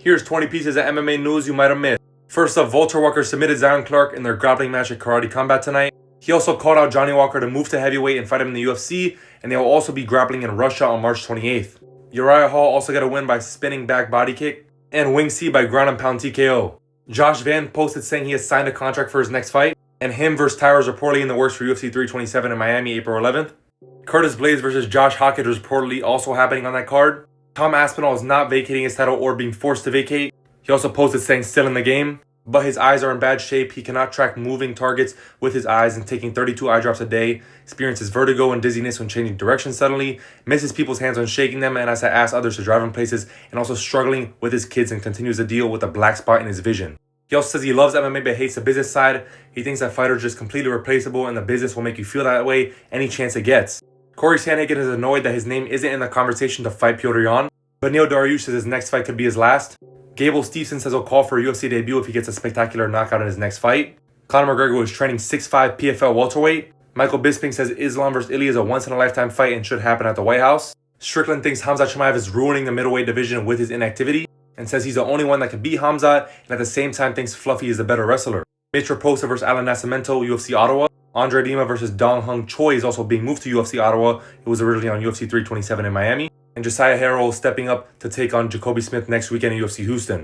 Here's 20 pieces of MMA news you might have missed. First up, Vulture Walker submitted Zion Clark in their grappling match at Karate Combat tonight. He also called out Johnny Walker to move to heavyweight and fight him in the UFC, and they will also be grappling in Russia on March 28th. Uriah Hall also got a win by spinning back body kick, and Wing C by ground and pound TKO. Josh Van posted saying he has signed a contract for his next fight, and him versus Tyra is reportedly in the works for UFC 327 in Miami, April 11th. Curtis Blaydes versus Josh Hokit is reportedly also happening on that card. Tom Aspinall is not vacating his title or being forced to vacate. He also posted saying still in the game, but his eyes are in bad shape. He cannot track moving targets with his eyes and taking 32 eye drops a day, experiences vertigo and dizziness when changing direction suddenly, misses people's hands when shaking them, and has to ask others to drive him places, and also struggling with his kids and continues to deal with a black spot in his vision. He also says he loves MMA but hates the business side. He thinks that fighters are just completely replaceable and the business will make you feel that way any chance it gets. Corey Sandhagen is annoyed that his name isn't in the conversation to fight Petr Yan, but Neil Dariush says his next fight could be his last. Gable Stevenson says he'll call for a UFC debut if he gets a spectacular knockout in his next fight. Conor McGregor is training 6'5" PFL welterweight. Michael Bisping says Islam vs. Ilya is a once-in-a-lifetime fight and should happen at the White House. Strickland thinks Khamzat Chimaev is ruining the middleweight division with his inactivity, and says he's the only one that can beat Khamzat, and at the same time thinks Fluffy is the better wrestler. Mitch Raposa vs. Alan Nascimento, UFC Ottawa. Andre Dima versus Dong Hung Choi is also being moved to UFC Ottawa. It was originally on UFC 327 in Miami. And Josiah Harrell is stepping up to take on Jacoby Smith next weekend in UFC Houston.